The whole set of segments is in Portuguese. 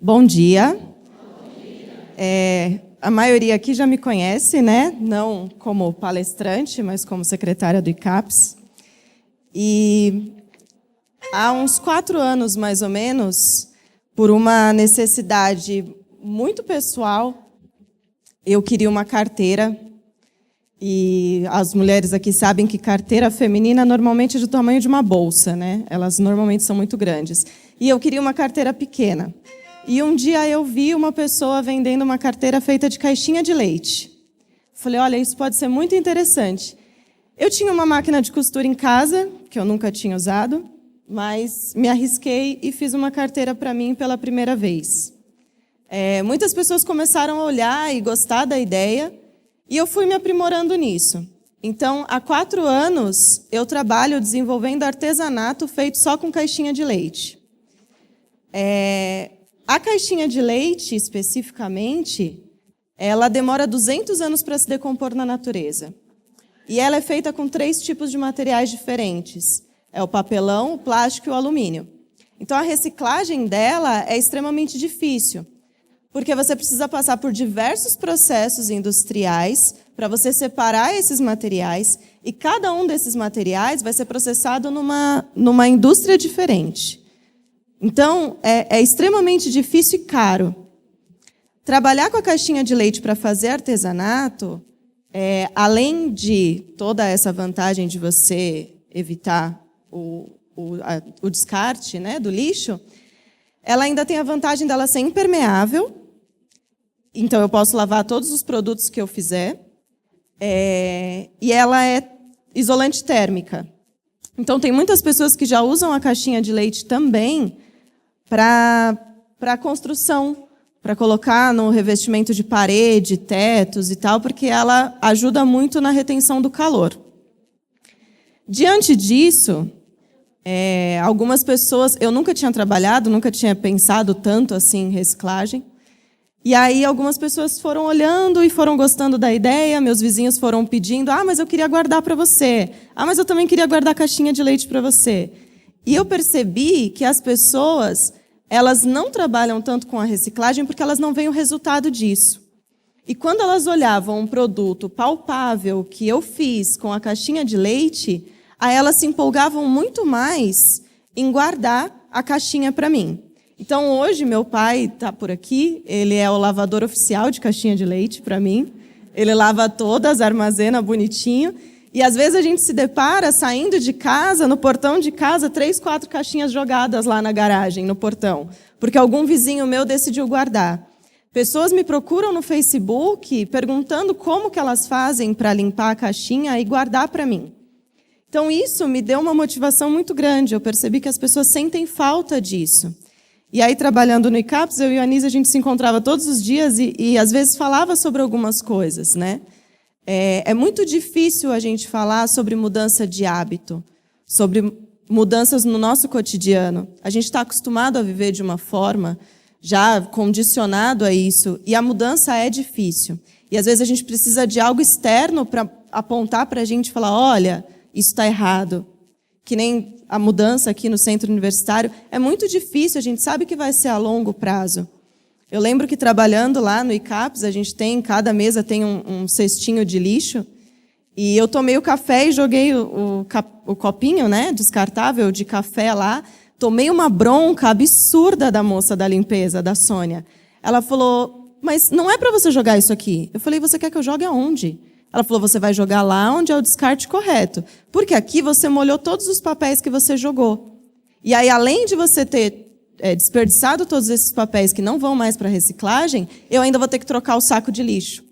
Bom dia. A maioria aqui já me conhece, né? Não como palestrante, mas como secretária do ICAPS. E há uns 4 anos, mais ou menos, por uma necessidade muito pessoal, eu queria uma carteira. E as mulheres aqui sabem que carteira feminina normalmente é do tamanho de uma bolsa, né? Elas normalmente são muito grandes. E eu queria uma carteira pequena. E um dia eu vi uma pessoa vendendo uma carteira feita de caixinha de leite. Falei, olha, isso pode ser muito interessante. Eu tinha uma máquina de costura em casa, que eu nunca tinha usado, mas me arrisquei e fiz uma carteira para mim pela primeira vez. Muitas pessoas começaram a olhar e gostar da ideia, e eu fui me aprimorando nisso. Então, há 4 anos, eu trabalho desenvolvendo artesanato feito só com caixinha de leite. A caixinha de leite, especificamente, ela demora 200 anos para se decompor na natureza. E ela é feita com 3 tipos de materiais diferentes. É o papelão, o plástico e o alumínio. Então, a reciclagem dela é extremamente difícil, porque você precisa passar por diversos processos industriais para você separar esses materiais, e cada um desses materiais vai ser processado numa indústria diferente. Então, é extremamente difícil e caro. Trabalhar com a caixinha de leite para fazer artesanato, além de toda essa vantagem de você evitar o descarte, né, do lixo, ela ainda tem a vantagem dela ser impermeável. Então, eu posso lavar todos os produtos que eu fizer. E ela é isolante térmica. Então, tem muitas pessoas que já usam a caixinha de leite também para construção, para colocar no revestimento de parede, tetos e tal, porque ela ajuda muito na retenção do calor. Diante disso, algumas pessoas... Eu nunca tinha trabalhado, nunca tinha pensado tanto assim em reciclagem. E aí algumas pessoas foram olhando e foram gostando da ideia, meus vizinhos foram pedindo, mas eu queria guardar para você. Mas eu também queria guardar a caixinha de leite para você. E eu percebi que as pessoas, elas não trabalham tanto com a reciclagem porque elas não veem o resultado disso. E quando elas olhavam um produto palpável que eu fiz com a caixinha de leite, aí elas se empolgavam muito mais em guardar a caixinha para mim. Então, hoje, meu pai está por aqui, ele é o lavador oficial de caixinha de leite para mim. Ele lava todas, armazena bonitinho. E, às vezes, a gente se depara saindo de casa, no portão de casa, 3, 4 caixinhas jogadas lá na garagem, no portão, porque algum vizinho meu decidiu guardar. Pessoas me procuram no Facebook perguntando como que elas fazem para limpar a caixinha e guardar para mim. Então, isso me deu uma motivação muito grande. Eu percebi que as pessoas sentem falta disso. E aí, trabalhando no ICAPS, eu e a Anísia, a gente se encontrava todos os dias e às vezes, falava sobre algumas coisas, né? É muito difícil a gente falar sobre mudança de hábito, sobre mudanças no nosso cotidiano. A gente está acostumado a viver de uma forma, já condicionado a isso, e a mudança é difícil. E, às vezes, a gente precisa de algo externo para apontar para a gente e falar, olha, isso está errado. Que nem a mudança aqui no centro universitário, é muito difícil, a gente sabe que vai ser a longo prazo. Eu lembro que trabalhando lá no ICAPS, a gente tem, cada mesa tem um cestinho de lixo, e eu tomei o café e joguei o copinho, né, descartável de café lá, tomei uma bronca absurda da moça da limpeza, da Sônia. Ela falou, mas não é para você jogar isso aqui. Eu falei, você quer que eu jogue aonde? Ela falou, você vai jogar lá onde é o descarte correto. Porque aqui você molhou todos os papéis que você jogou. E aí, além de você ter desperdiçado todos esses papéis que não vão mais para reciclagem, eu ainda vou ter que trocar o saco de lixo.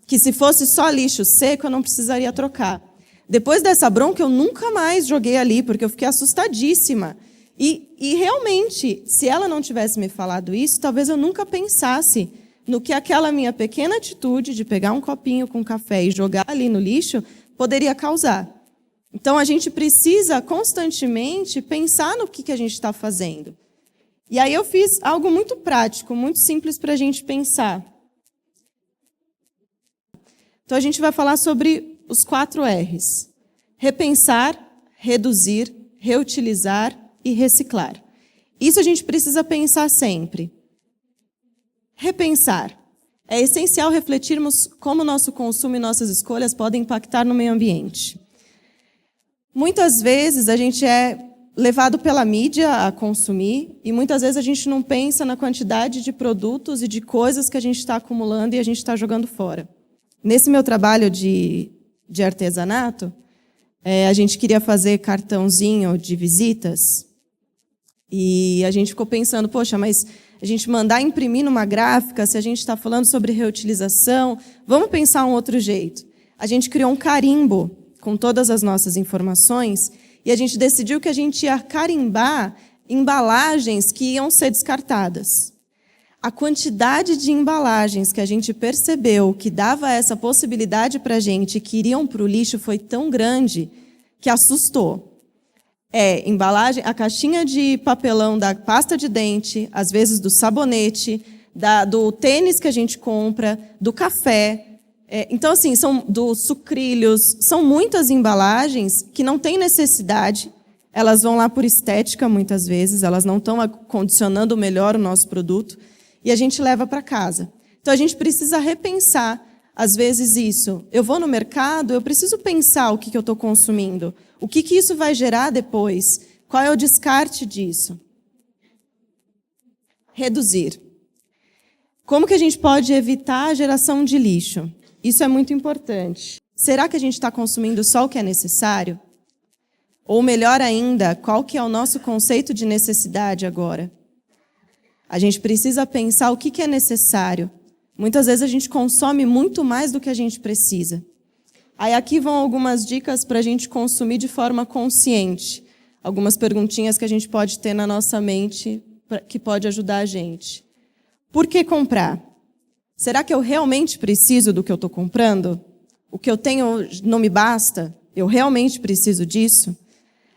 Que se fosse só lixo seco, eu não precisaria trocar. Depois dessa bronca, eu nunca mais joguei ali, porque eu fiquei assustadíssima. E realmente, se ela não tivesse me falado isso, talvez eu nunca pensasse no que aquela minha pequena atitude de pegar um copinho com café e jogar ali no lixo poderia causar. Então, a gente precisa constantemente pensar no que a gente está fazendo. E aí eu fiz algo muito prático, muito simples para a gente pensar. Então, a gente vai falar sobre os 4 R's. Repensar, reduzir, reutilizar e reciclar. Isso a gente precisa pensar sempre. Repensar. É essencial refletirmos como nosso consumo e nossas escolhas podem impactar no meio ambiente. Muitas vezes a gente é levado pela mídia a consumir e muitas vezes a gente não pensa na quantidade de produtos e de coisas que a gente está acumulando e a gente está jogando fora. Nesse meu trabalho de artesanato, a gente queria fazer cartãozinho de visitas e a gente ficou pensando, poxa, mas a gente mandar imprimir numa gráfica, se a gente está falando sobre reutilização, vamos pensar um outro jeito. A gente criou um carimbo com todas as nossas informações e a gente decidiu que a gente ia carimbar embalagens que iam ser descartadas. A quantidade de embalagens que a gente percebeu que dava essa possibilidade para a gente, que iriam para o lixo, foi tão grande que assustou. Embalagem, a caixinha de papelão da pasta de dente, às vezes do sabonete, do tênis que a gente compra, do café. Então, assim, são dos sucrilhos, são muitas embalagens que não têm necessidade, elas vão lá por estética muitas vezes, elas não estão condicionando melhor o nosso produto, e a gente leva para casa. Então, a gente precisa repensar, às vezes, isso. Eu vou no mercado, eu preciso pensar o que eu estou consumindo. O que isso vai gerar depois? Qual é o descarte disso? Reduzir. Como que a gente pode evitar a geração de lixo? Isso é muito importante. Será que a gente está consumindo só o que é necessário? Ou melhor ainda, qual que é o nosso conceito de necessidade agora? A gente precisa pensar o que é necessário. Muitas vezes a gente consome muito mais do que a gente precisa. Aí aqui vão algumas dicas para a gente consumir de forma consciente. Algumas perguntinhas que a gente pode ter na nossa mente que pode ajudar a gente. Por que comprar? Será que eu realmente preciso do que eu estou comprando? O que eu tenho não me basta? Eu realmente preciso disso?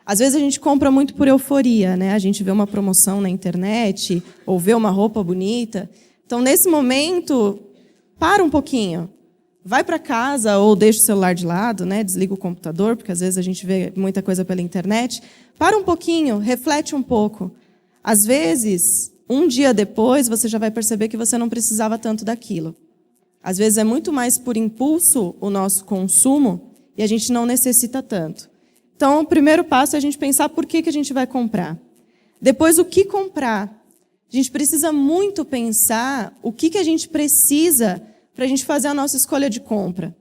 Às vezes a gente compra muito por euforia, né? A gente vê uma promoção na internet ou vê uma roupa bonita. Então, nesse momento, para um pouquinho. Vai para casa ou deixa o celular de lado, né? Desliga o computador, porque às vezes a gente vê muita coisa pela internet. Para um pouquinho, reflete um pouco. Às vezes, um dia depois, você já vai perceber que você não precisava tanto daquilo. Às vezes é muito mais por impulso o nosso consumo e a gente não necessita tanto. Então, o primeiro passo é a gente pensar por que a gente vai comprar. Depois, o que comprar. A gente precisa muito pensar o que a gente precisa para a gente fazer a nossa escolha de compra.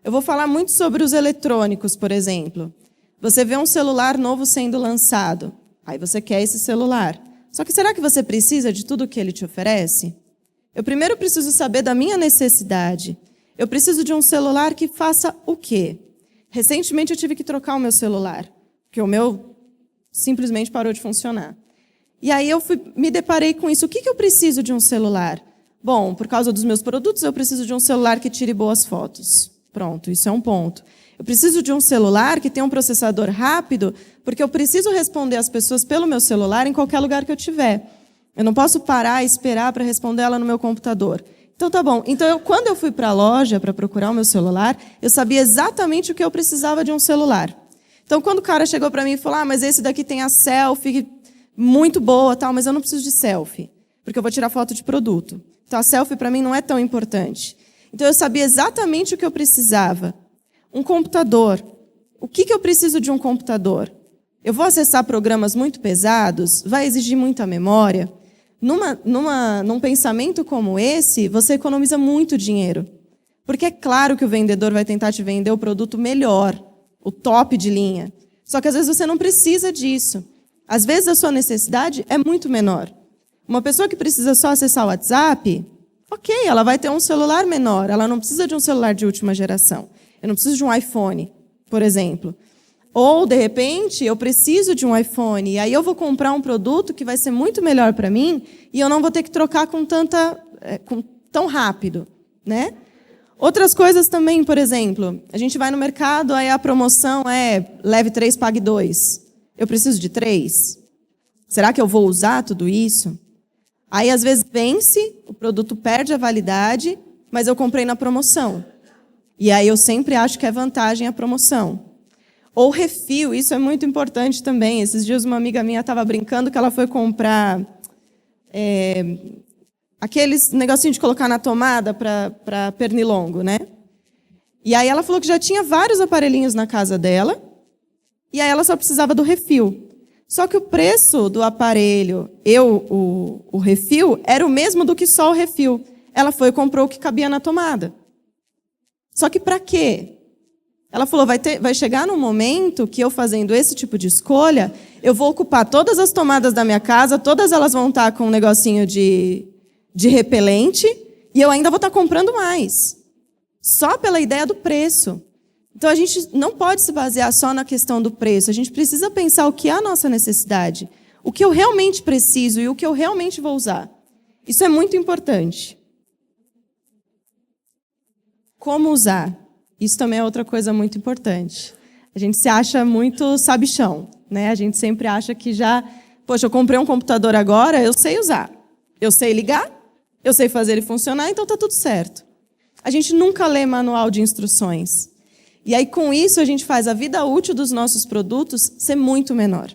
Eu vou falar muito sobre os eletrônicos, por exemplo. Você vê um celular novo sendo lançado, aí você quer esse celular. Só que será que você precisa de tudo que ele te oferece? Eu primeiro preciso saber da minha necessidade. Eu preciso de um celular que faça o quê? Recentemente eu tive que trocar o meu celular, porque o meu simplesmente parou de funcionar. E aí eu me deparei com isso. O que eu preciso de um celular? Bom, por causa dos meus produtos, eu preciso de um celular que tire boas fotos. Pronto, isso é um ponto. Eu preciso de um celular que tenha um processador rápido, porque eu preciso responder às pessoas pelo meu celular em qualquer lugar que eu tiver. Eu não posso parar e esperar para responder ela no meu computador. Então, tá bom. Então, quando eu fui para a loja para procurar o meu celular, eu sabia exatamente o que eu precisava de um celular. Então, quando o cara chegou para mim e falou, mas esse daqui tem a selfie muito boa, tal, mas eu não preciso de selfie, porque eu vou tirar foto de produto. Então, a selfie para mim não é tão importante. Então, eu sabia exatamente o que eu precisava. Um computador. O que eu preciso de um computador? Eu vou acessar programas muito pesados? Vai exigir muita memória? Num pensamento como esse, você economiza muito dinheiro. Porque é claro que o vendedor vai tentar te vender o produto melhor, o top de linha. Só que às vezes você não precisa disso. Às vezes a sua necessidade é muito menor. Uma pessoa que precisa só acessar o WhatsApp, ok, ela vai ter um celular menor, ela não precisa de um celular de última geração. Eu não preciso de um iPhone, por exemplo. Ou, de repente, eu preciso de um iPhone, e aí eu vou comprar um produto que vai ser muito melhor para mim, e eu não vou ter que trocar tão rápido, né? Outras coisas também, por exemplo, a gente vai no mercado, aí a promoção é leve 3, pague 2. Eu preciso de 3? Será que eu vou usar tudo isso? Aí, às vezes, vence, o produto perde a validade, mas eu comprei na promoção. E aí eu sempre acho que é vantagem a promoção. Ou refil, isso é muito importante também. Esses dias uma amiga minha estava brincando que ela foi comprar aqueles negocinho de colocar na tomada para pernilongo, né? E aí ela falou que já tinha vários aparelhinhos na casa dela, e aí ela só precisava do refil. Só que o preço do aparelho e o refil era o mesmo do que só o refil. Ela foi e comprou o que cabia na tomada. Só que para quê? Ela falou, vai chegar num momento que eu fazendo esse tipo de escolha, eu vou ocupar todas as tomadas da minha casa, todas elas vão estar com um negocinho de repelente, e eu ainda vou estar comprando mais. Só pela ideia do preço. Então, a gente não pode se basear só na questão do preço. A gente precisa pensar o que é a nossa necessidade, o que eu realmente preciso e o que eu realmente vou usar. Isso é muito importante. Como usar? Isso também é outra coisa muito importante. A gente se acha muito sabichão, né? A gente sempre acha que já... Poxa, eu comprei um computador agora, eu sei usar. Eu sei ligar, eu sei fazer ele funcionar, então está tudo certo. A gente nunca lê manual de instruções. E aí, com isso, a gente faz a vida útil dos nossos produtos ser muito menor.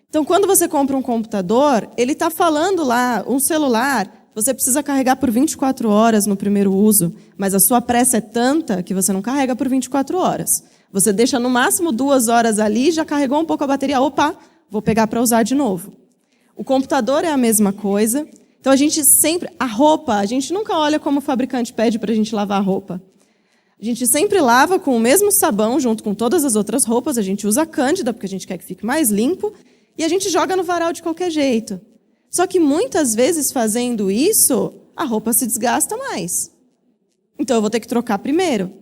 Então, quando você compra um computador, ele está falando lá, um celular, você precisa carregar por 24 horas no primeiro uso, mas a sua pressa é tanta que você não carrega por 24 horas. Você deixa no máximo 2 horas ali, já carregou um pouco a bateria, opa, vou pegar para usar de novo. O computador é a mesma coisa. Então, a gente sempre... A roupa, a gente nunca olha como o fabricante pede para a gente lavar a roupa. A gente sempre lava com o mesmo sabão, junto com todas as outras roupas. A gente usa Cândida, porque a gente quer que fique mais limpo. E a gente joga no varal de qualquer jeito. Só que, muitas vezes, fazendo isso, a roupa se desgasta mais. Então, eu vou ter que trocar primeiro.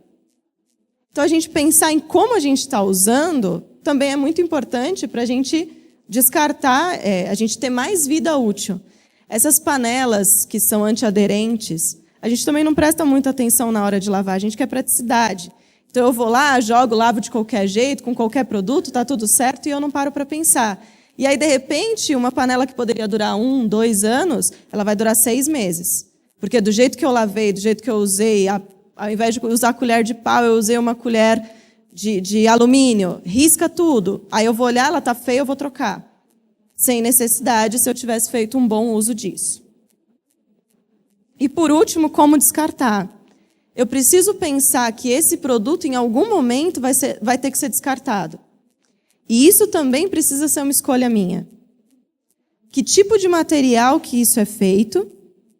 Então, a gente pensar em como a gente está usando também é muito importante para a gente descartar, a gente ter mais vida útil. Essas panelas que são antiaderentes, a gente também não presta muita atenção na hora de lavar, a gente quer praticidade. Então, eu vou lá, jogo, lavo de qualquer jeito, com qualquer produto, está tudo certo, e eu não paro para pensar. E aí, de repente, uma panela que poderia durar 1, 2 anos, ela vai durar 6 meses. Porque do jeito que eu lavei, do jeito que eu usei, ao invés de usar colher de pau, eu usei uma colher de alumínio, risca tudo. Aí eu vou olhar, ela está feia, eu vou trocar. Sem necessidade, se eu tivesse feito um bom uso disso. E, por último, como descartar? Eu preciso pensar que esse produto, em algum momento, vai ter que ser descartado. E isso também precisa ser uma escolha minha. Que tipo de material que isso é feito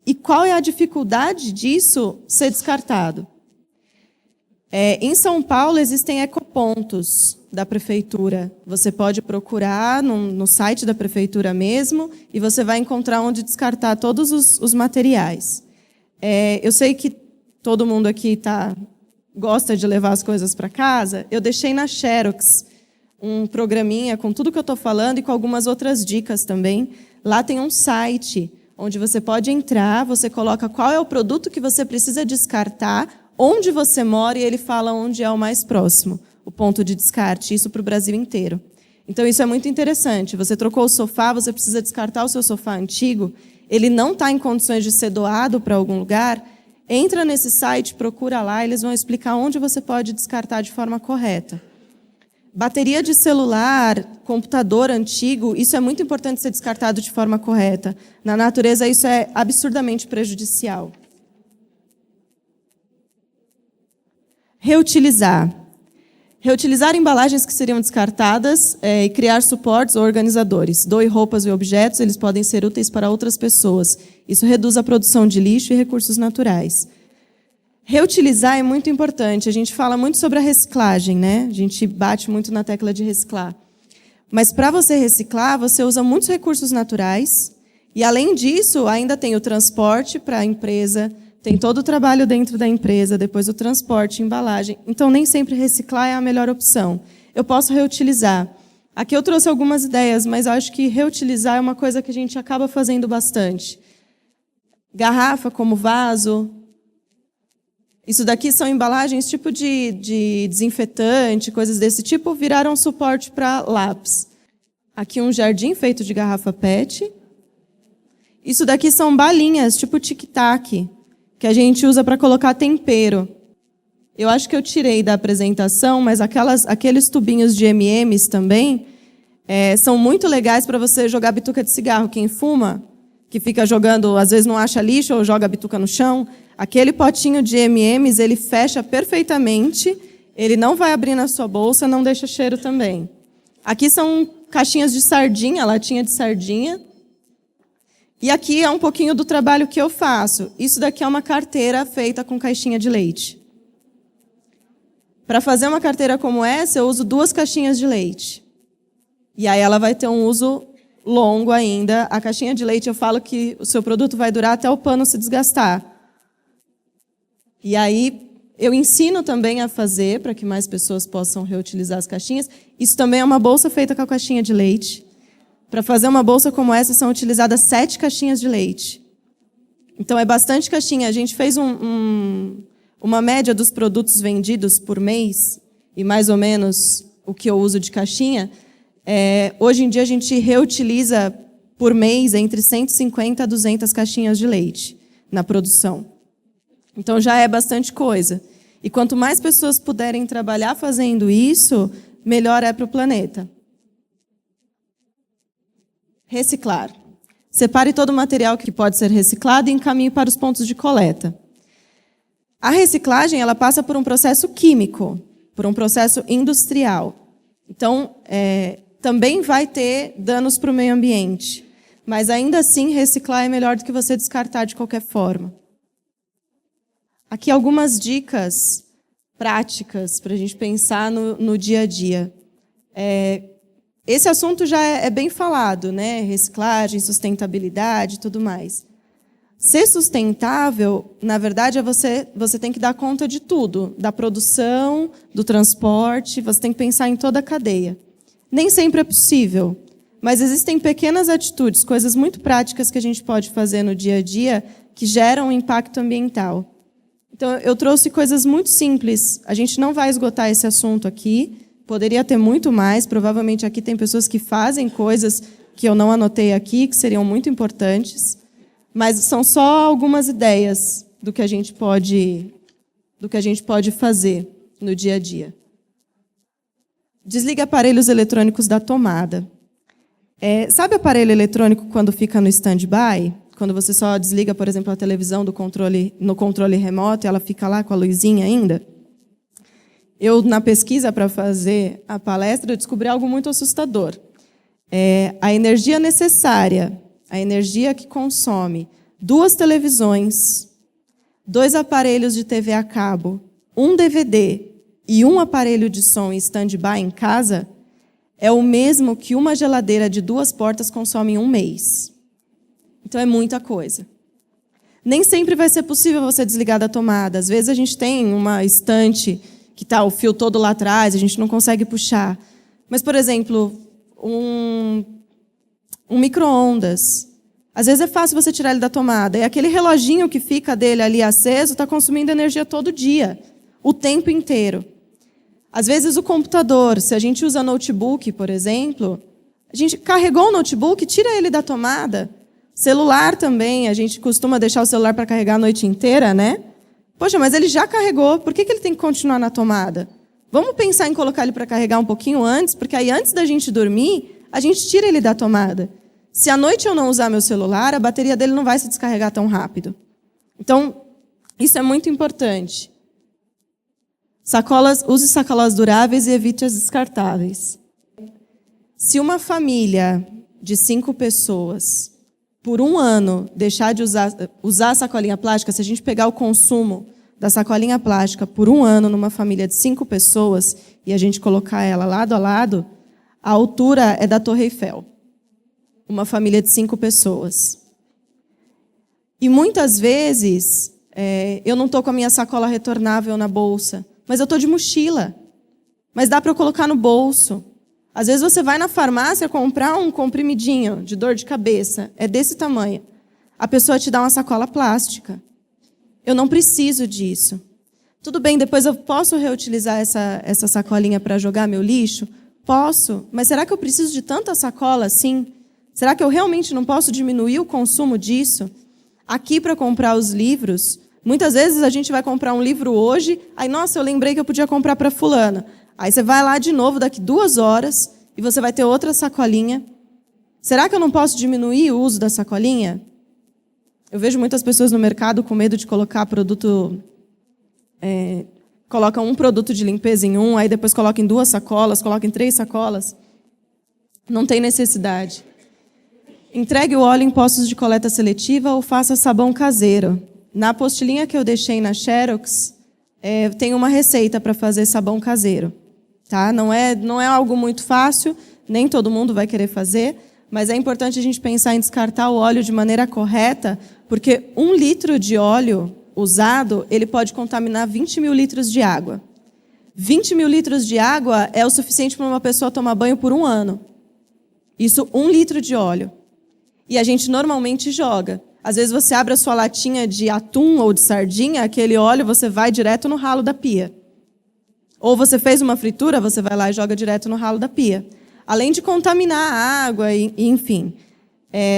e qual é a dificuldade disso ser descartado? Em São Paulo, existem ecopontos da prefeitura. Você pode procurar no site da prefeitura mesmo e você vai encontrar onde descartar todos os materiais. Eu sei que todo mundo aqui gosta de levar as coisas para casa. Eu deixei na Xerox um programinha com tudo que eu estou falando e com algumas outras dicas também. Lá tem um site onde você pode entrar, você coloca qual é o produto que você precisa descartar, onde você mora, e ele fala onde é o mais próximo, o ponto de descarte, isso para o Brasil inteiro. Então, isso é muito interessante. Você trocou o sofá, você precisa descartar o seu sofá antigo, ele não está em condições de ser doado para algum lugar, entra nesse site, procura lá, eles vão explicar onde você pode descartar de forma correta. Bateria de celular, computador antigo, isso é muito importante ser descartado de forma correta. Na natureza, isso é absurdamente prejudicial. Reutilizar. Reutilizar embalagens que seriam descartadas e criar suportes ou organizadores. Doe roupas e objetos, eles podem ser úteis para outras pessoas. Isso reduz a produção de lixo e recursos naturais. Reutilizar é muito importante. A gente fala muito sobre a reciclagem, né? A gente bate muito na tecla de reciclar. Mas para você reciclar, você usa muitos recursos naturais. E, além disso, ainda tem o transporte para a empresa, tem todo o trabalho dentro da empresa, depois o transporte, embalagem. Então, nem sempre reciclar é a melhor opção. Eu posso reutilizar. Aqui eu trouxe algumas ideias, mas acho que reutilizar é uma coisa que a gente acaba fazendo bastante. Garrafa como vaso. Isso daqui são embalagens tipo de desinfetante, coisas desse tipo, viraram suporte para lápis. Aqui um jardim feito de garrafa PET. Isso daqui são balinhas, tipo tic-tac, que a gente usa para colocar tempero. Eu acho que eu tirei da apresentação, mas aqueles tubinhos de M&M's também são muito legais para você jogar bituca de cigarro. Quem fuma, que fica jogando, às vezes não acha lixo ou joga a bituca no chão. Aquele potinho de M&M's, ele fecha perfeitamente, ele não vai abrir na sua bolsa, não deixa cheiro também. Aqui são caixinhas de sardinha, latinha de sardinha. E aqui é um pouquinho do trabalho que eu faço. Isso daqui é uma carteira feita com caixinha de leite. Para fazer uma carteira como essa, eu uso 2 caixinhas de leite. E aí ela vai ter um uso longo ainda. A caixinha de leite, eu falo que o seu produto vai durar até o pano se desgastar. E aí eu ensino também a fazer, para que mais pessoas possam reutilizar as caixinhas. Isso também é uma bolsa feita com a caixinha de leite. Para fazer uma bolsa como essa, são utilizadas 7 caixinhas de leite. Então é bastante caixinha. A gente fez uma média dos produtos vendidos por mês, e mais ou menos o que eu uso de caixinha. Hoje em dia a gente reutiliza por mês entre 150 a 200 caixinhas de leite na produção. Então já é bastante coisa. E quanto mais pessoas puderem trabalhar fazendo isso, melhor é para o planeta. Reciclar. Separe todo o material que pode ser reciclado e encaminhe para os pontos de coleta. A reciclagem ela passa por um processo químico, por um processo industrial. Então, também vai ter danos para o meio ambiente. Mas, ainda assim, reciclar é melhor do que você descartar de qualquer forma. Aqui algumas dicas práticas para a gente pensar no dia a dia. Esse assunto já é bem falado, né? Reciclagem, sustentabilidade e tudo mais. Ser sustentável, na verdade, você tem que dar conta de tudo, da produção, do transporte, você tem que pensar em toda a cadeia. Nem sempre é possível, mas existem pequenas atitudes, coisas muito práticas que a gente pode fazer no dia a dia que geram um impacto ambiental. Então, eu trouxe coisas muito simples. A gente não vai esgotar esse assunto aqui, poderia ter muito mais, provavelmente aqui tem pessoas que fazem coisas que eu não anotei aqui, que seriam muito importantes. Mas são só algumas ideias do que a gente pode fazer no dia a dia. Desliga aparelhos eletrônicos da tomada. Sabe o aparelho eletrônico quando fica no stand-by? Quando você só desliga, por exemplo, a televisão no controle remoto e ela fica lá com a luzinha ainda? Eu, na pesquisa para fazer a palestra, eu descobri algo muito assustador. A energia necessária, a energia que consome 2 televisões, 2 aparelhos de TV a cabo, um DVD e um aparelho de som em stand-by em casa, é o mesmo que uma geladeira de 2 portas consome em um mês. Então é muita coisa. Nem sempre vai ser possível você desligar da tomada. Às vezes a gente tem uma estante que está o fio todo lá atrás, a gente não consegue puxar. Mas, por exemplo, um micro-ondas. Às vezes é fácil você tirar ele da tomada. E aquele reloginho que fica dele ali aceso está consumindo energia todo dia, o tempo inteiro. Às vezes o computador, se a gente usa notebook, por exemplo, a gente carregou o notebook, tira ele da tomada. Celular também, a gente costuma deixar o celular para carregar a noite inteira, né? Poxa, mas ele já carregou, por que ele tem que continuar na tomada? Vamos pensar em colocar ele para carregar um pouquinho antes, porque aí antes da gente dormir, a gente tira ele da tomada. Se à noite eu não usar meu celular, a bateria dele não vai se descarregar tão rápido. Então, isso é muito importante. Use sacolas duráveis e evite as descartáveis. Se uma família de 5 pessoas, por um ano, deixar de usar a sacolinha plástica, se a gente pegar o consumo da sacolinha plástica por um ano numa família de 5 pessoas e a gente colocar ela lado a lado, a altura é da Torre Eiffel. Uma família de 5 pessoas. E muitas vezes, eu não estou com a minha sacola retornável na bolsa, mas eu estou de mochila. Mas dá para eu colocar no bolso. Às vezes você vai na farmácia comprar um comprimidinho de dor de cabeça, é desse tamanho. A pessoa te dá uma sacola plástica. Eu não preciso disso. Tudo bem, depois eu posso reutilizar essa sacolinha para jogar meu lixo? Posso, mas será que eu preciso de tanta sacola assim? Será que eu realmente não posso diminuir o consumo disso? Aqui, para comprar os livros, muitas vezes a gente vai comprar um livro hoje, aí, nossa, eu lembrei que eu podia comprar para fulana. Aí você vai lá de novo daqui 2 horas e você vai ter outra sacolinha. Será que eu não posso diminuir o uso da sacolinha? Eu vejo muitas pessoas no mercado com medo de colocar produto... colocam um produto de limpeza em um, aí depois colocam em 2 sacolas, colocam em 3 sacolas. Não tem necessidade. Entregue o óleo em postos de coleta seletiva ou faça sabão caseiro. Na apostilinha que eu deixei na Xerox, tem uma receita para fazer sabão caseiro. Tá? Não é algo muito fácil, nem todo mundo vai querer fazer, mas é importante a gente pensar em descartar o óleo de maneira correta, porque 1 litro de óleo usado, ele pode contaminar 20 mil litros de água. 20 mil litros de água é o suficiente para uma pessoa tomar banho por 1 ano. Isso, 1 litro de óleo. E a gente normalmente joga. Às vezes você abre a sua latinha de atum ou de sardinha, aquele óleo você vai direto no ralo da pia. Ou você fez uma fritura, você vai lá e joga direto no ralo da pia. Além de contaminar a água, enfim.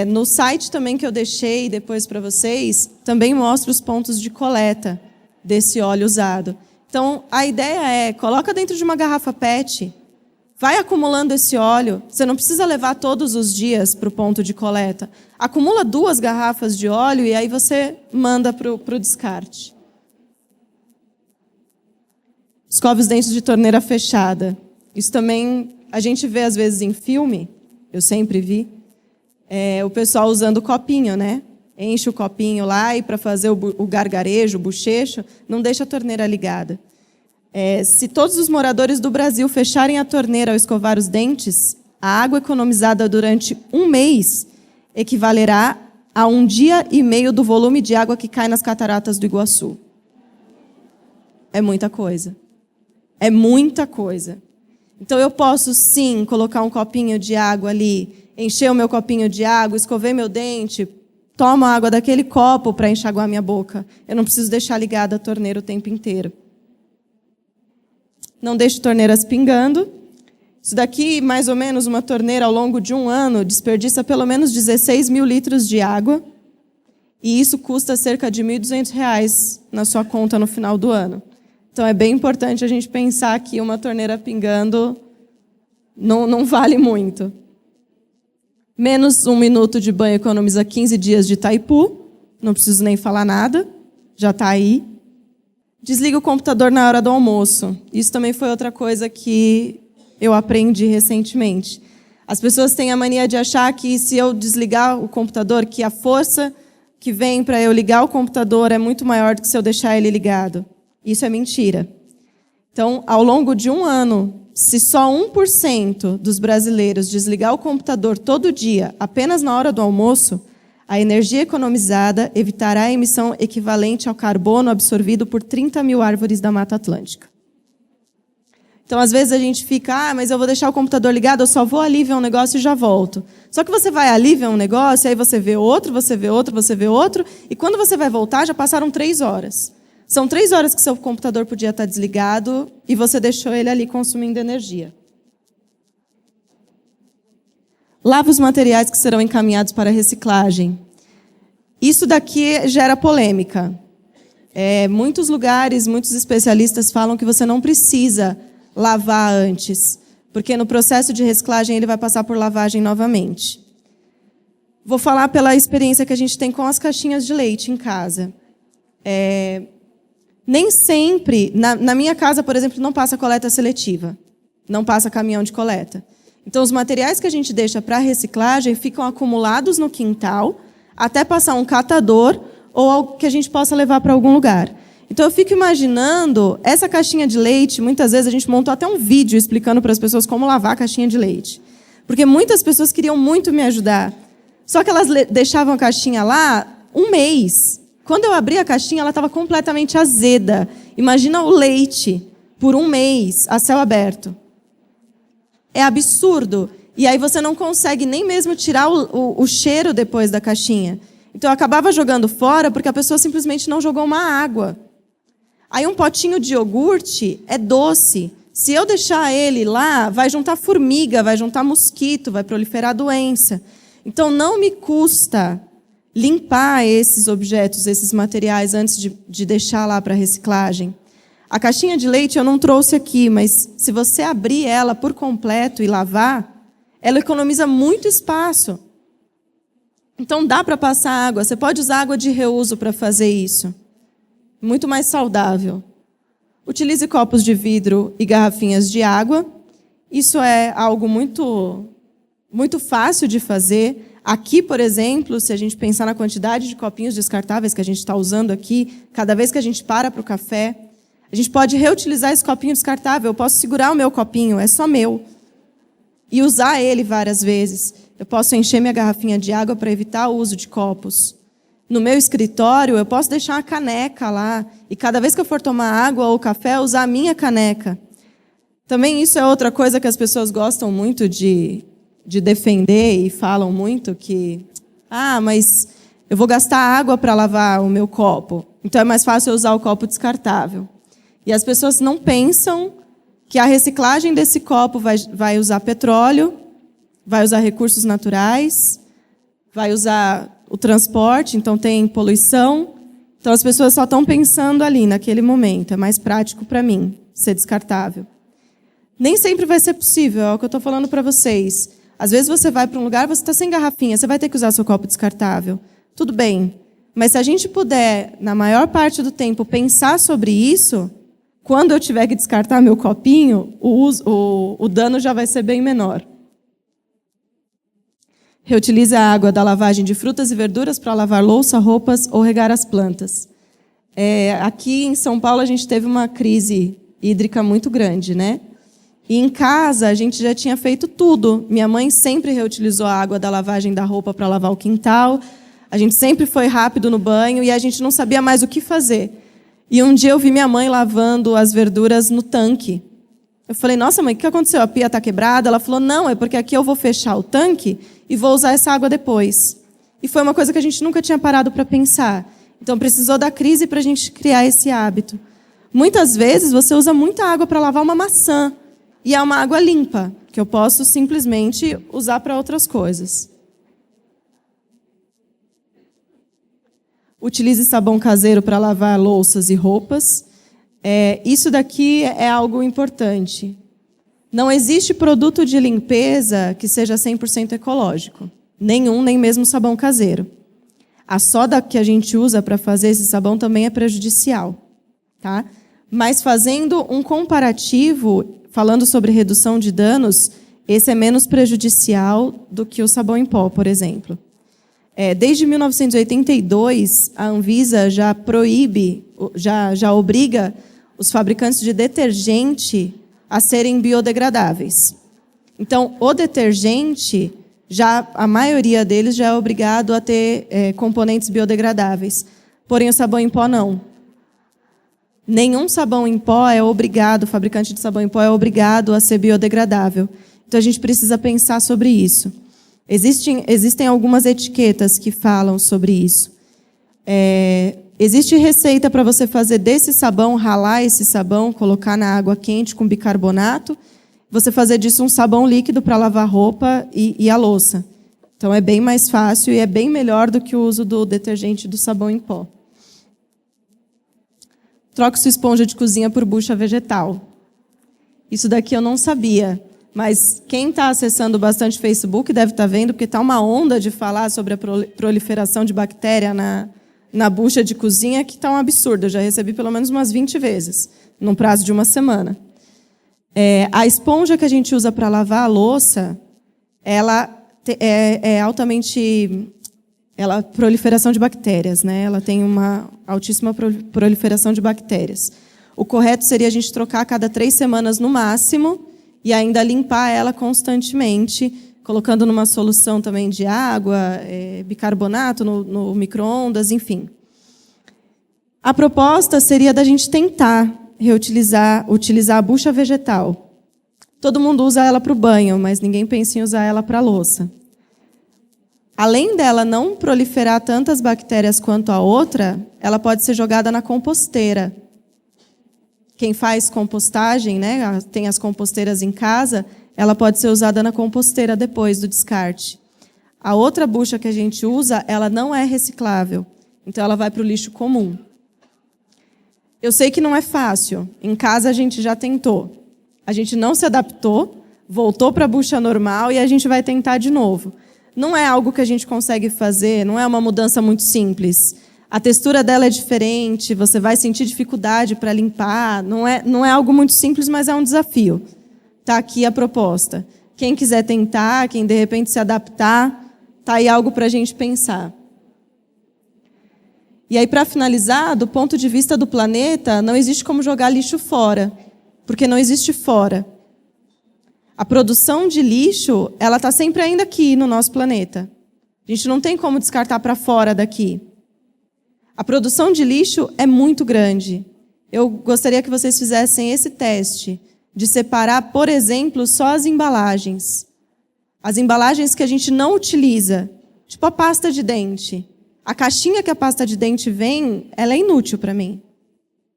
No site também que eu deixei depois para vocês, também mostra os pontos de coleta desse óleo usado. Então, a ideia coloca dentro de uma garrafa PET, vai acumulando esse óleo, você não precisa levar todos os dias para o ponto de coleta. Acumula 2 garrafas de óleo e aí você manda para o descarte. Escove os dentes de torneira fechada. Isso também a gente vê às vezes em filme, eu sempre vi, o pessoal usando o copinho, né? Enche o copinho lá e para fazer o gargarejo, o bochecho, não deixa a torneira ligada. Se todos os moradores do Brasil fecharem a torneira ao escovar os dentes, a água economizada durante 1 mês equivalerá a 1 dia e meio do volume de água que cai nas cataratas do Iguaçu. É muita coisa. É muita coisa. Então, eu posso, sim, colocar um copinho de água ali, encher o meu copinho de água, escovei meu dente, tomo a água daquele copo para enxaguar minha boca. Eu não preciso deixar ligada a torneira o tempo inteiro. Não deixe torneiras pingando. Isso daqui, mais ou menos, uma torneira ao longo de 1 ano, desperdiça pelo menos 16 mil litros de água. E isso custa cerca de R$ 1.200 na sua conta no final do ano. Então, é bem importante a gente pensar que uma torneira pingando não vale muito. Menos 1 minuto de banho economiza 15 dias de Itaipu. Não preciso nem falar nada. Já está aí. Desliga o computador na hora do almoço. Isso também foi outra coisa que eu aprendi recentemente. As pessoas têm a mania de achar que se eu desligar o computador, que a força que vem para eu ligar o computador é muito maior do que se eu deixar ele ligado. Isso é mentira. Então, ao longo de 1 ano, se só 1% dos brasileiros desligar o computador todo dia, apenas na hora do almoço, a energia economizada evitará a emissão equivalente ao carbono absorvido por 30 mil árvores da Mata Atlântica. Então, às vezes a gente fica, mas eu vou deixar o computador ligado, eu só vou ali ver um negócio e já volto. Só que você vai ali ver um negócio, aí você vê outro, você vê outro, você vê outro, e quando você vai voltar, já passaram 3 horas. São 3 horas que seu computador podia estar desligado e você deixou ele ali consumindo energia. Lave os materiais que serão encaminhados para reciclagem. Isso daqui gera polêmica. Muitos lugares, muitos especialistas falam que você não precisa lavar antes, porque no processo de reciclagem ele vai passar por lavagem novamente. Vou falar pela experiência que a gente tem com as caixinhas de leite em casa. Nem sempre, na minha casa, por exemplo, não passa coleta seletiva, não passa caminhão de coleta. Então, os materiais que a gente deixa para reciclagem ficam acumulados no quintal até passar um catador ou algo que a gente possa levar para algum lugar. Então, eu fico imaginando, essa caixinha de leite, muitas vezes a gente montou até um vídeo explicando para as pessoas como lavar a caixinha de leite. Porque muitas pessoas queriam muito me ajudar. Só que elas deixavam a caixinha lá 1 mês. Quando eu abri a caixinha, ela estava completamente azeda. Imagina o leite por 1 mês, a céu aberto. É absurdo. E aí você não consegue nem mesmo tirar o cheiro depois da caixinha. Então eu acabava jogando fora porque a pessoa simplesmente não jogou uma água. Aí um potinho de iogurte é doce. Se eu deixar ele lá, vai juntar formiga, vai juntar mosquito, vai proliferar doença. Então não me custa limpar esses objetos, esses materiais, antes de deixar lá para reciclagem. A caixinha de leite eu não trouxe aqui, mas se você abrir ela por completo e lavar, ela economiza muito espaço. Então dá para passar água. Você pode usar água de reuso para fazer isso. Muito mais saudável. Utilize copos de vidro e garrafinhas de água. Isso é algo muito fácil de fazer. Aqui, por exemplo, se a gente pensar na quantidade de copinhos descartáveis que a gente está usando aqui, cada vez que a gente para o café, a gente pode reutilizar esse copinho descartável. Eu posso segurar o meu copinho, é só meu, e usar ele várias vezes. Eu posso encher minha garrafinha de água para evitar o uso de copos. No meu escritório, eu posso deixar uma caneca lá, e cada vez que eu for tomar água ou café, usar a minha caneca. Também isso é outra coisa que as pessoas gostam muito de defender e falam muito que, mas eu vou gastar água para lavar o meu copo, então é mais fácil eu usar o copo descartável. E as pessoas não pensam que a reciclagem desse copo vai usar petróleo, vai usar recursos naturais, vai usar o transporte, então tem poluição. Então as pessoas só estão pensando ali, naquele momento, é mais prático para mim ser descartável. Nem sempre vai ser possível, é o que eu estou falando para vocês. Às vezes você vai para um lugar, você está sem garrafinha, você vai ter que usar seu copo descartável. Tudo bem. Mas se a gente puder, na maior parte do tempo, pensar sobre isso, quando eu tiver que descartar meu copinho, o dano já vai ser bem menor. Reutilize a água da lavagem de frutas e verduras para lavar louça, roupas ou regar as plantas. Aqui em São Paulo a gente teve uma crise hídrica muito grande, né? E em casa a gente já tinha feito tudo. Minha mãe sempre reutilizou a água da lavagem da roupa para lavar o quintal. A gente sempre foi rápido no banho e a gente não sabia mais o que fazer. E um dia eu vi minha mãe lavando as verduras no tanque. Eu falei, nossa mãe, o que aconteceu? A pia está quebrada? Ela falou, não, é porque aqui eu vou fechar o tanque e vou usar essa água depois. E foi uma coisa que a gente nunca tinha parado para pensar. Então precisou da crise para a gente criar esse hábito. Muitas vezes você usa muita água para lavar uma maçã. E é uma água limpa, que eu posso simplesmente usar para outras coisas. Utilize sabão caseiro para lavar louças e roupas. Isso daqui é algo importante. Não existe produto de limpeza que seja 100% ecológico. Nenhum, nem mesmo sabão caseiro. A soda que a gente usa para fazer esse sabão também é prejudicial. Tá? Mas fazendo um comparativo, falando sobre redução de danos, esse é menos prejudicial do que o sabão em pó, por exemplo. Desde 1982, a Anvisa já proíbe, já obriga os fabricantes de detergente a serem biodegradáveis. Então, o detergente, a maioria deles já é obrigado a ter componentes biodegradáveis. Porém, o sabão em pó não. Nenhum sabão em pó é obrigado, o fabricante de sabão em pó é obrigado a ser biodegradável. Então, a gente precisa pensar sobre isso. Existem algumas etiquetas que falam sobre isso. Existe receita para você fazer desse sabão, ralar esse sabão, colocar na água quente com bicarbonato, você fazer disso um sabão líquido para lavar roupa e a louça. Então, é bem mais fácil e é bem melhor do que o uso do detergente do sabão em pó. Troque sua esponja de cozinha por bucha vegetal. Isso daqui eu não sabia, mas quem está acessando bastante Facebook deve estar vendo, porque está uma onda de falar sobre a proliferação de bactéria na bucha de cozinha, que está um absurdo. Eu já recebi pelo menos umas 20 vezes, num prazo de uma semana. A esponja que a gente usa para lavar a louça, ela é altamente... proliferação de bactérias, né? Ela tem uma altíssima proliferação de bactérias. O correto seria a gente trocar a cada 3 semanas no máximo e ainda limpar ela constantemente, colocando numa solução também de água, bicarbonato no micro-ondas, enfim. A proposta seria da gente tentar utilizar a bucha vegetal. Todo mundo usa ela para o banho, mas ninguém pensa em usar ela para a louça. Além dela não proliferar tantas bactérias quanto a outra, ela pode ser jogada na composteira. Quem faz compostagem, né, tem as composteiras em casa, ela pode ser usada na composteira depois do descarte. A outra bucha que a gente usa, ela não é reciclável, então ela vai para o lixo comum. Eu sei que não é fácil. Em casa a gente já tentou. A gente não se adaptou, voltou para a bucha normal e a gente vai tentar de novo. não é algo que a gente consegue fazer, não é uma mudança muito simples. A textura dela é diferente, você vai sentir dificuldade para limpar, não é algo muito simples, mas é um desafio. Está aqui a proposta. Quem quiser tentar, quem de repente se adaptar, está aí algo para a gente pensar. E aí, para finalizar, do ponto de vista do planeta, não existe como jogar lixo fora, porque não existe fora. A produção de lixo, ela está sempre ainda aqui no nosso planeta. A gente não tem como descartar para fora daqui. A produção de lixo é muito grande. Eu gostaria que vocês fizessem esse teste de separar, por exemplo, só as embalagens. As embalagens que a gente não utiliza, tipo a pasta de dente. A caixinha que a pasta de dente vem, ela é inútil para mim.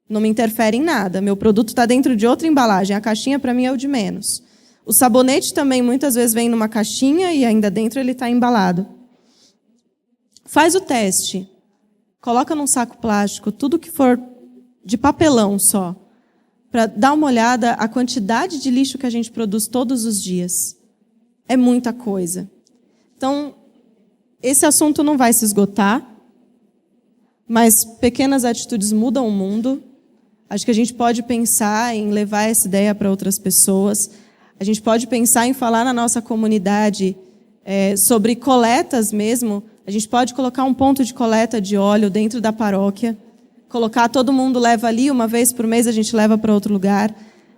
Não me interfere em nada. Meu produto está dentro de outra embalagem. A caixinha, para mim, é o de menos. O sabonete também, muitas vezes, vem numa caixinha e ainda dentro ele está embalado. Faz o teste. Coloca num saco plástico tudo que for de papelão só, para dar uma olhada a quantidade de lixo que a gente produz todos os dias. É muita coisa. Então, esse assunto não vai se esgotar, mas pequenas atitudes mudam o mundo. Acho que a gente pode pensar em levar essa ideia para outras pessoas. A gente pode pensar em falar na nossa comunidade sobre coletas mesmo. A gente pode colocar um ponto de coleta de óleo dentro da paróquia. Colocar, todo mundo leva ali, uma vez por mês a gente leva para outro lugar.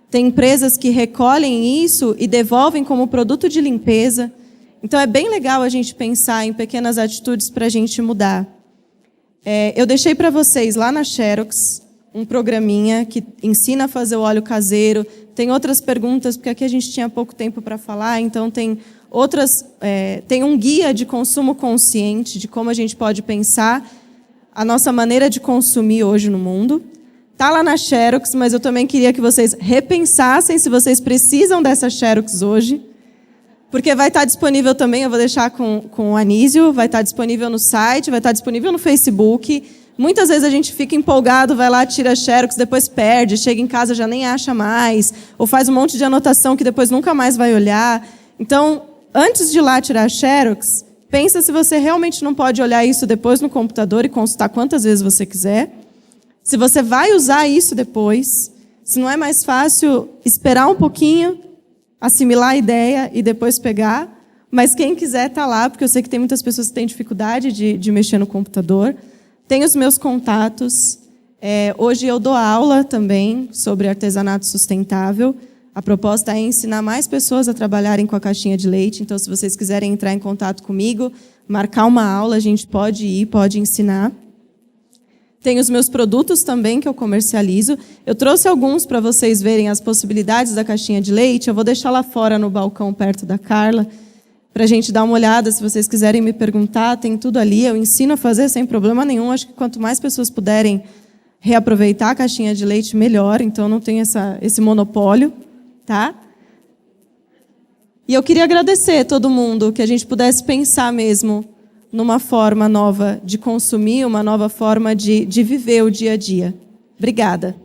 Tem empresas que recolhem isso e devolvem como produto de limpeza. Então, é bem legal a gente pensar em pequenas atitudes para a gente mudar. Eu deixei para vocês lá na Xerox um programinha que ensina a fazer o óleo caseiro. Tem outras perguntas, porque aqui a gente tinha pouco tempo para falar, então tem outras. Tem um guia de consumo consciente, de como a gente pode pensar a nossa maneira de consumir hoje no mundo. Está lá na Xerox, mas eu também queria que vocês repensassem se vocês precisam dessa Xerox hoje. Porque vai estar disponível também, eu vou deixar com o Anísio, vai estar disponível no site, vai estar disponível no Facebook. Muitas vezes a gente fica empolgado, vai lá, tira a Xerox, depois perde, chega em casa já nem acha mais, ou faz um monte de anotação que depois nunca mais vai olhar. Então, antes de ir lá tirar a Xerox, pensa se você realmente não pode olhar isso depois no computador e consultar quantas vezes você quiser. Se você vai usar isso depois, se não é mais fácil esperar um pouquinho, assimilar a ideia e depois pegar, mas quem quiser está lá, porque eu sei que tem muitas pessoas que têm dificuldade de mexer no computador. Tem os meus contatos. Hoje eu dou aula também sobre artesanato sustentável. A proposta é ensinar mais pessoas a trabalharem com a caixinha de leite. Então, se vocês quiserem entrar em contato comigo, marcar uma aula, a gente pode ir, pode ensinar. Tem os meus produtos também que eu comercializo. Eu trouxe alguns para vocês verem as possibilidades da caixinha de leite. Eu vou deixar lá fora no balcão perto da Carla, para a gente dar uma olhada. Se vocês quiserem me perguntar, tem tudo ali. Eu ensino a fazer sem problema nenhum. Acho que quanto mais pessoas puderem reaproveitar a caixinha de leite, melhor. Então, não tem esse monopólio. Tá? E eu queria agradecer a todo mundo que a gente pudesse pensar mesmo numa forma nova de consumir, uma nova forma de viver o dia a dia. Obrigada.